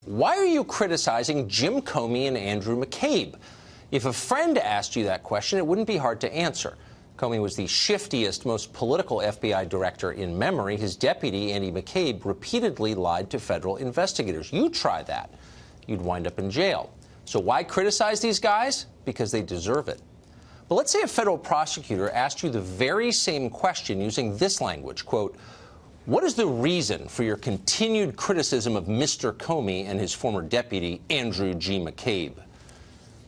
Why are you criticizing Jim Comey and Andrew McCabe? If a friend asked you that question, it wouldn't be hard to answer. Comey was the shiftiest, most political FBI director in memory. His deputy, Andy McCabe, repeatedly lied to federal investigators. You try that, you'd wind up in jail. So why criticize these guys? Because they deserve it. But let's say a federal prosecutor asked you the very same question using this language, quote, "What is the reason for your continued criticism of Mr. Comey and his former deputy, Andrew G. McCabe?"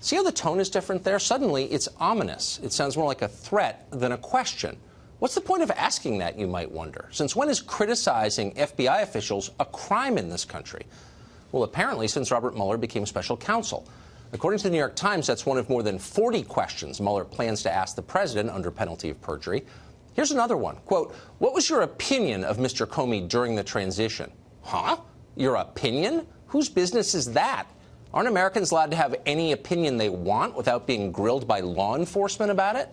See how the tone is different there? Suddenly, it's ominous. It sounds more like a threat than a question. What's the point of asking that, you might wonder? Since when is criticizing FBI officials a crime in this country? Well, apparently since Robert Mueller became special counsel. According to the New York Times, that's one of more than 40 questions Mueller plans to ask the president under penalty of perjury. Here's another one. Quote, "What was your opinion of Mr. Comey during the transition?" Huh? Your opinion? Whose business is that? Aren't Americans allowed to have any opinion they want without being grilled by law enforcement about it?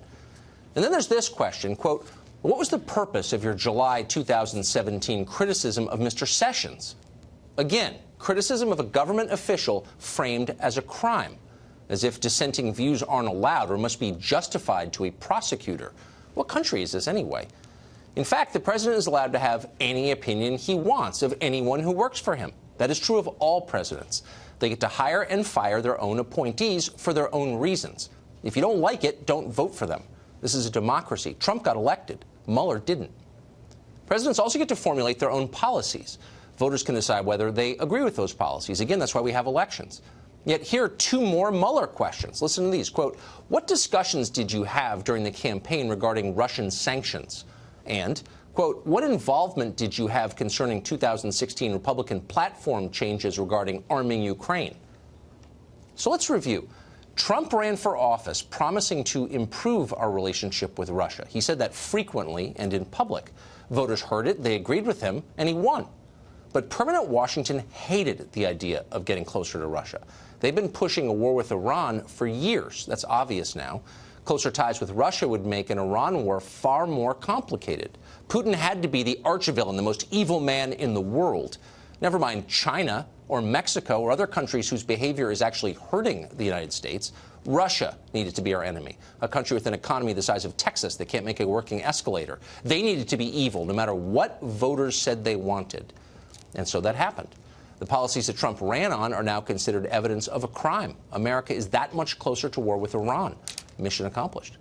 And then there's this question, quote, "What was the purpose of your July 2017 criticism of Mr. Sessions?" Again, criticism of a government official framed as a crime, as if dissenting views aren't allowed or must be justified to a prosecutor. What country is this anyway? In fact, the president is allowed to have any opinion he wants of anyone who works for him. That is true of all presidents. They get to hire and fire their own appointees for their own reasons. If you don't like it, don't vote for them. This is a democracy. Trump got elected. Mueller didn't. Presidents also get to formulate their own policies. Voters can decide whether they agree with those policies. Again, that's why we have elections. Yet here are two more Mueller questions. Listen to these. Quote, "What discussions did you have during the campaign regarding Russian sanctions?" And, quote, "What involvement did you have concerning 2016 Republican platform changes regarding arming Ukraine?" So let's review. Trump ran for office promising to improve our relationship with Russia. He said that frequently and in public. Voters heard it, they agreed with him, and he won. But permanent Washington hated the idea of getting closer to Russia. They've been pushing a war with Iran for years. That's obvious now. Closer ties with Russia would make an Iran war far more complicated. Putin had to be the archvillain, the most evil man in the world. Never mind China or Mexico or other countries whose behavior is actually hurting the United States. Russia needed to be our enemy, a country with an economy the size of Texas that can't make a working escalator. They needed to be evil, no matter what voters said they wanted. And so that happened. The policies that Trump ran on are now considered evidence of a crime. America is that much closer to war with Iran. Mission accomplished.